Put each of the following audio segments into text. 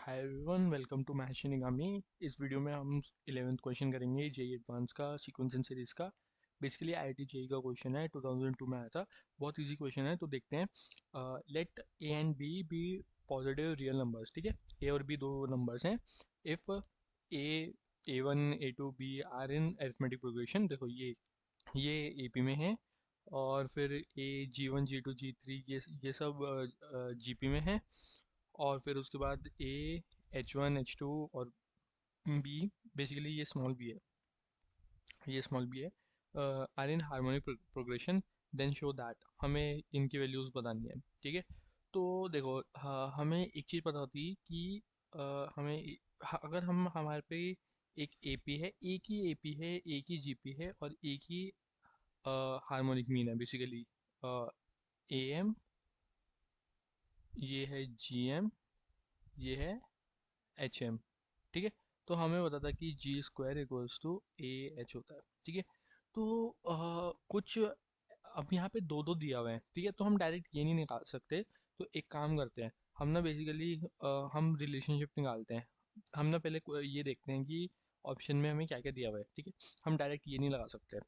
Hi everyone, welcome to महर्षि निगामी। इस video में हम 11th क्वेश्चन करेंगे जेई एडवांस का सीक्वेंस सीरीज का। बेसिकली आईआईटी जेई का क्वेश्चन है, 2002 में आया था। बहुत इजी क्वेश्चन है, तो देखते हैं। Let a and b be positive real numbers. ठीक है, ए और बी दो नंबर्स हैं। If a one a two b are in arithmetic progression. देखो ये एपी में है, और फिर ए जी1 जी2 जी3 ये सब जीपी में है। और फिर उसके बाद H1 H2 और बी, बेसिकली ये स्मॉल बी है, are in harmonic progression. Then show that, हमें इनकी वैल्यूज़ बतानी है। ठीक है, तो देखो, हमें एक चीज़ पता होती है कि अगर हम हमारे पे एक एपी है, एक ही एपी है, एक ही जीपी है, और एक ही हार्मोनिक मीन है। बेसिकली ए एम, ये है जी एम, ये है एच एम। ठीक है, तो हमें पता था कि G square equals to A H होता है। ठीक है, तो कुछ अब यहाँ पे दो दो दिया हुआ है। ठीक है, तो हम डायरेक्ट ये नहीं निकाल सकते। तो एक काम करते हैं, हम ना बेसिकली हम रिलेशनशिप निकालते हैं। हम ना पहले ये देखते हैं कि ऑप्शन में हमें क्या क्या दिया हुआ है। ठीक है, हम डायरेक्ट ये नहीं लगा सकते।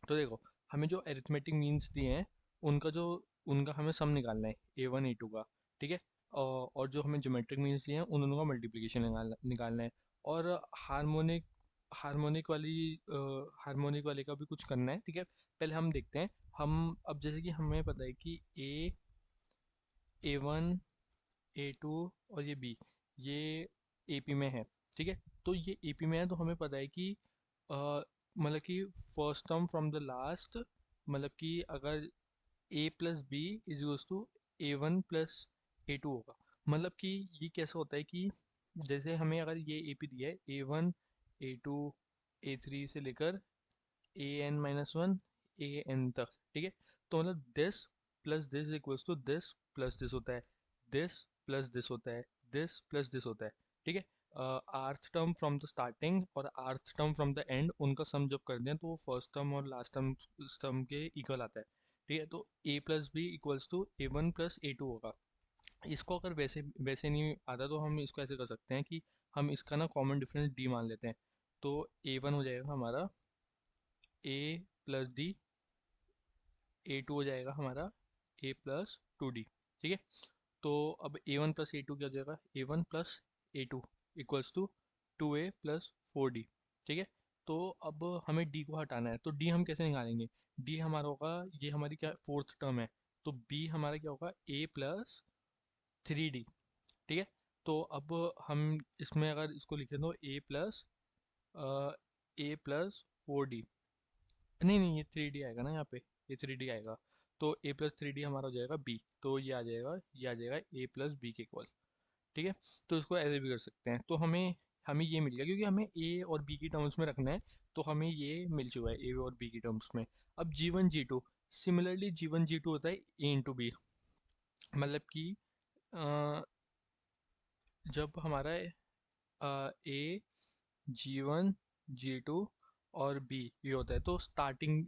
तो देखो, हमें जो अरिथमेटिक मीन्स दिए हैं, उनका हमें सम निकालना है, A1 A2 का। ठीक है, और जो हमें ज्योमेट्रिक मीन्स दिए हैं, उन दोनों का मल्टीप्लिकेशन निकालना है। और हार्मोनिक हार्मोनिक वाले का भी कुछ करना है। ठीक है, पहले हम देखते हैं। हम अब जैसे कि हमें पता है कि A1 A2 और ये बी, ये एपी में है। ठीक है, तो ये एपी में है, तो हमें पता है कि मतलब कि first term from the last, मतलब कि अगर A plus B is equals to A1 + A2 होगा। मतलब कि ये कैसे होता है कि जैसे हमें अगर ये एपी दिया है, A1 A2 A3 से लेकर AN-1 AN तक। ठीक है, तो मतलब this equals to this plus this होता है, दिस प्लस दिस होता है, दिस प्लस दिस होता है। ठीक है, आर्थ टर्म फ्रॉम द स्टार्टिंग और आर्थ टर्म फ्रॉम द एंड, उनका सम जब कर दें तो वो फर्स्ट टर्म और लास्ट टर्म के इक्वल आता है। ठीक है, तो a plus b equals to A1 + A2 होगा। इसको अगर वैसे वैसे नहीं आता, तो हम इसको ऐसे कर सकते हैं कि हम इसका ना कॉमन डिफरेंस d मान लेते हैं। तो A1 हो जाएगा हमारा A + D, A2 हो जाएगा हमारा A + 2D। ठीक है, तो अब A1 + A2 क्या हो जाएगा, A1 + A2 equals to 2A + 4D। ठीक है, तो अब हमें D को हटाना है, तो D हम कैसे निकालेंगे। D हमारा होगा, ये हमारी क्या फोर्थ टर्म है, तो B हमारा क्या होगा, A + 3D। ठीक है, तो अब हम इसमें अगर इसको लिखें तो A+4D, नहीं नहीं, ये 3D आएगा ना यहाँ पे, ये 3D आएगा। तो A + 3D हमारा हो जाएगा B, तो ये आ जाएगा A + B के इक्वल। ठीक है, तो इसको ऐसे भी कर सकते हैं। तो हमें हमें ये मिल गया, क्योंकि हमें ए और बी की टर्म्स में रखना है, तो हमें ये मिल चुका है ए और बी की टर्म्स में। अब G1 G2, similarly G1 G2 होता है A × B। मतलब कि अ, जब हमारा ए G1 G2 और बी ये होता है, तो स्टार्टिंग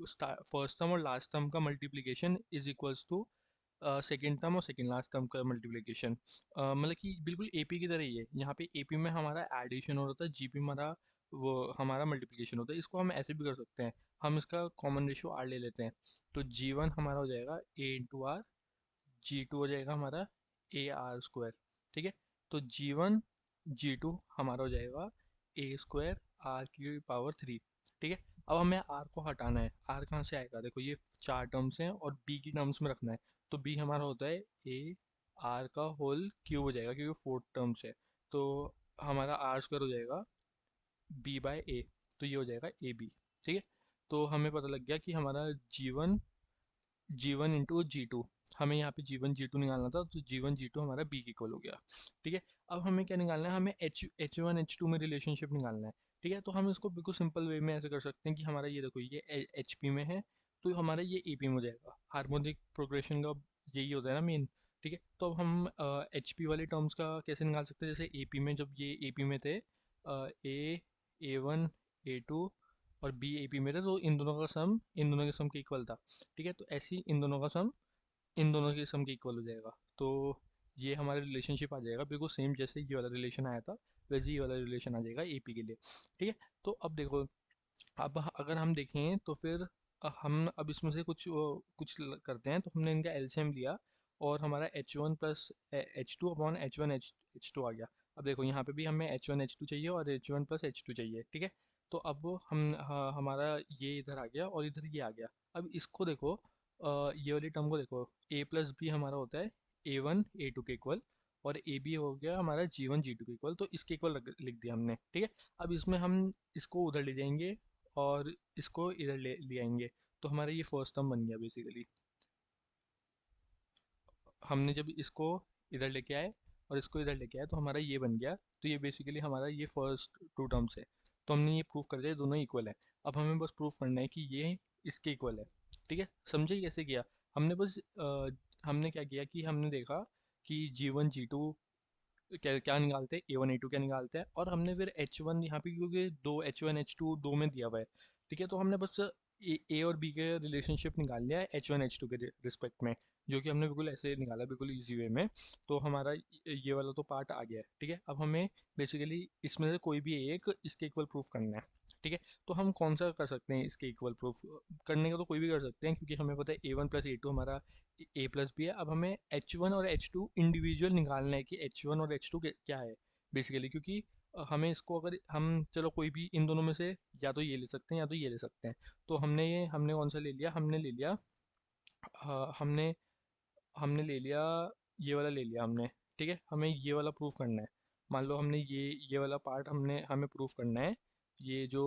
फर्स्ट टर्म और लास्ट टर्म का multiplication is equals to second term और सेकेंड लास्ट टर्म का मल्टीप्लिकेशन। मतलब कि बिल्कुल एपी की तरह ही है। यहाँ पे एपी में हमारा एडिशन हो रहा था, जीपी में हमारा मल्टीप्लिकेशन होता है। इसको हम ऐसे भी कर सकते हैं, हम इसका कॉमन रेशियो आर ले लेते हैं। तो G1 हमारा हो जाएगा A × R, G2 हो जाएगा हमारा AR²। ठीक है, तो G1 G2 हमारा हो जाएगा A² R⁻³ ठीक है, अब हमें R को हटाना है। R कहाँ से आएगा, देखो ये चार टर्म्स हैं और B की टर्म्स में रखना है। तो B हमारा होता है AR⁻³ हो जाएगा, क्योंकि फोर्थ टर्म्स है। तो हमारा R² हो जाएगा B/A, तो ये हो जाएगा AB। ठीक है, तो हमें पता लग गया कि हमारा G1 × G2, हमें यहाँ पे G1 G2 निकालना था, तो G1 G2 हमारा B के इक्वल हो गया। ठीक है, अब हमें क्या निकालना है, हमें H1 H2 में रिलेशनशिप निकालना है। ठीक है, तो हम इसको बिल्कुल सिंपल वे में ऐसे कर सकते हैं कि हमारा ये देखो, ये HP में है, तो हमारा ये AP में हो जाएगा। हार्मोनिक प्रोग्रेशन का यही होता है ना मेन। ठीक है, तो अब हम HP वाले टर्म्स का कैसे निकाल सकते हैं, जैसे AP में, जब ये AP में थे, A1 A2 और B AP में थे, तो इन दोनों का सम इन दोनों के सम के इक्वल था। ठीक है, तो ऐसे ही इन दोनों का सम इन दोनों के सम के इक्वल हो जाएगा। तो ये हमारा रिलेशनशिप आ जाएगा बिल्कुल सेम जैसे ये वाला रिलेशन आया था, वैसे ये वाला रिलेशन आ जाएगा एपी के लिए। ठीक है, तो अब देखो, अब अगर हम देखें तो फिर हम अब इसमें से करते हैं। तो हमने इनका एलसीएम लिया और हमारा H1 + H2/H1 H2 आ गया। अब देखो यहाँ पे भी हमें H1 H2 चाहिए और H1 + H2 चाहिए। ठीक है, तो अब हमारा ये इधर आ गया और इधर ये आ गया। अब इसको देखो, ये वाली टर्म को देखो, A+B हमारा होता है A1 A2 के इक्वल, और ए बी हो गया हमारा G1 G2 के इक्वल, तो इसके इक्वल लिख दिया हमने। ठीक है, अब इसमें हम इसको उधर ले जाएंगे और इसको इधर ले आएंगे, तो हमारा ये फर्स्ट टर्म बन गया बेसिकली। हमने जब इसको इधर लेके आए और इसको इधर लेके आए तो हमारा ये बन गया। तो ये बेसिकली हमारा ये फर्स्ट टू टर्म्स है। तो हमने ये प्रूव कर दिया दोनों इक्वल है। अब हमें बस प्रूव करना है कि ये इसके इक्वल है। ठीक है, समझे कैसे किया? हमने बस हमने क्या किया कि हमने देखा कि G1 G2 क्या क्या निकालते हैं, A1 A2 क्या निकालते हैं, और हमने फिर H1 यहाँ पे क्योंकि दो H1 H2 दो में दिया हुआ है। ठीक है, तो हमने बस ए और बी के रिलेशनशिप निकाल लिया है H1 H2 के रिस्पेक्ट में, जो कि हमने बिल्कुल ऐसे निकाला बिल्कुल इजी वे में। तो हमारा ये वाला तो पार्ट आ गया है। ठीक है, अब हमें बेसिकली इसमें से कोई भी एक इसके इक्वल प्रूफ करना है। ठीक है, तो हम कौन सा कर सकते हैं इसके इक्वल प्रूफ? करने का तो कोई भी कर सकते हैं, क्योंकि हमें पता है A1 + A2 हमारा A+B है। अब हमें H1 और H2 इंडिविजुअल निकालना है कि H1 और H2 क्या है बेसिकली, क्योंकि हमें इसको अगर हम चलो कोई भी इन दोनों में से या तो ये ले सकते हैं या तो ये ले सकते हैं। तो हमने कौन सा ले लिया, हमने ले लिया हमने हमने ले लिया ये वाला ले लिया हमने। ठीक है, हमें ये वाला प्रूफ करना है। मान लो हमने ये वाला पार्ट हमें प्रूफ करना है, ये जो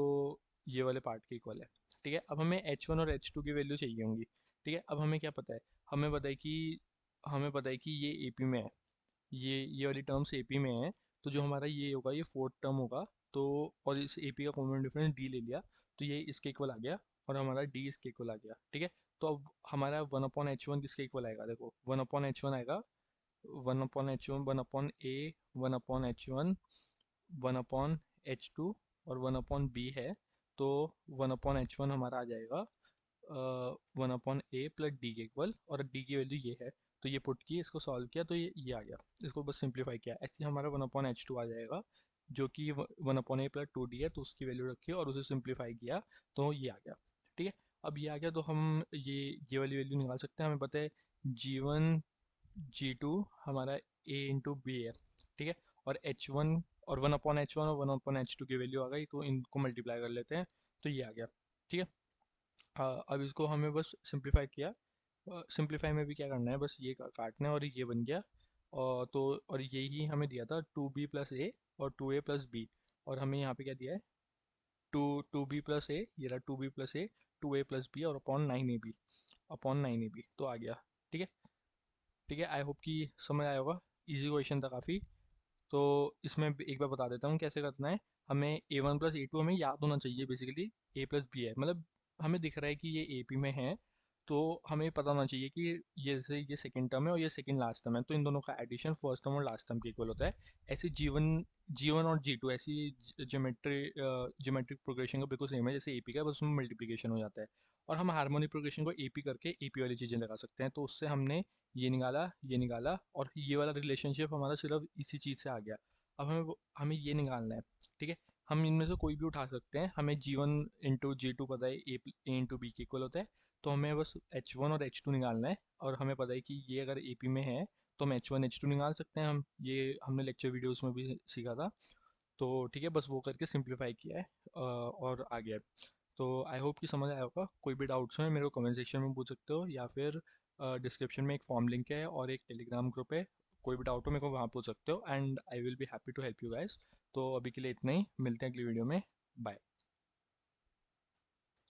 ये वाले पार्ट के इक्वल है। ठीक है, अब हमें H1 और H2 की वैल्यू चाहिए होंगी। ठीक है, अब हमें क्या पता है? हमें पता है कि ये एपी में है, ये वाली टर्म्स एपी में है। तो जो हमारा ये होगा ये फोर्थ टर्म होगा। तो और इस एपी का कॉमन डिफरेंस डी ले लिया, तो ये इसके इक्वल आ गया और हमारा डी इसके इक्वल आ गया। ठीक है, तो अब हमारा 1/H1 किसके इक्वल आएगा? देखो 1/H1 आएगा, 1/H1 1/A, 1/H1 1/H2 और 1/B है। तो 1/H1 हमारा आ जाएगा 1/A + D के इक्वल, और D की वैल्यू ये है। तो ये पुट की इसको सॉल्व किया तो ये आ गया। इसको बस सिंप्लीफाई किया, ऐसे हमारा 1/H2 आ जाएगा, जो कि 1/A + 2D है। तो उसकी वैल्यू रखी और उसे सिंप्लीफाई किया तो ये आ गया। ठीक है, अब ये आ गया तो हम ये वाली वैल्यू निकाल सकते हैं। हमें पता है G1 G2 हमारा A × B है। ठीक है, और H1 और 1/H1 और 1/H2 की वैल्यू आ गई, तो इनको मल्टीप्लाई कर लेते हैं तो ये आ गया। ठीक है, अब इसको हमें बस सिंप्लीफाई किया। सिंप्लीफाई में भी क्या करना है, बस ये काटना है और ये बन गया। और तो और यही हमें दिया था 2B + A और 2A + B, और हमें यहाँ पे क्या दिया है? टू बी प्लस ए, ये रहा 2B + A 2A + B और अपॉन 9AB तो आ गया। ठीक है, ठीक है, आई होप कि समझ आया होगा। इजी क्वेश्चन था काफ़ी। तो इसमें एक बार बता देता हूँ कैसे करना है। हमें A1 + A2 हमें याद होना चाहिए बेसिकली। A + B है, मतलब हमें दिख रहा है कि ये AP में है, तो हमें पता होना चाहिए कि ये जैसे ये सेकंड टर्म है और ये सेकंड लास्ट टर्म है, तो इन दोनों का एडिशन फर्स्ट टर्म और लास्ट टर्म के इक्वल होता है। ऐसे G1 और G2 ऐसी ज्योमेट्रिक प्रोग्रेशन का बिल्कुल सेम है जैसे AP का, बस उसमें मल्टीप्लिकेशन हो जाता है। और हम हार्मोनिक प्रोग्रेशन को AP करके AP वाली चीज़ें लगा सकते हैं। तो उससे हमने ये निकाला और ये वाला रिलेशनशिप हमारा सिर्फ इसी चीज़ से आ गया। अब हमें ये निकालना है। ठीक है, हम इनमें से कोई भी उठा सकते हैं। हमें G1 × G2 पता है A × B के इक्वल होता है। तो हमें बस H1 और H2 निकालना है, और हमें पता है कि ये अगर AP में है तो हम H1 H2 निकाल सकते हैं। हम ये हमने लेक्चर वीडियोस में भी सीखा था। तो ठीक है, बस वो करके सिंप्लीफाई किया है और आ गया है। तो आई होप कि समझ आया होगा। कोई भी डाउट्स हैं मेरे को कमेंट सेक्शन में पूछ सकते हो, या फिर डिस्क्रिप्शन में एक फॉर्म लिंक है और एक टेलीग्राम ग्रुप है। कोई भी डाउट हो मेरे को वहाँ पूछ सकते हो, and I will be happy to help you guys. तो अभी के लिए इतना ही, मिलते हैं अगली वीडियो में। बाय।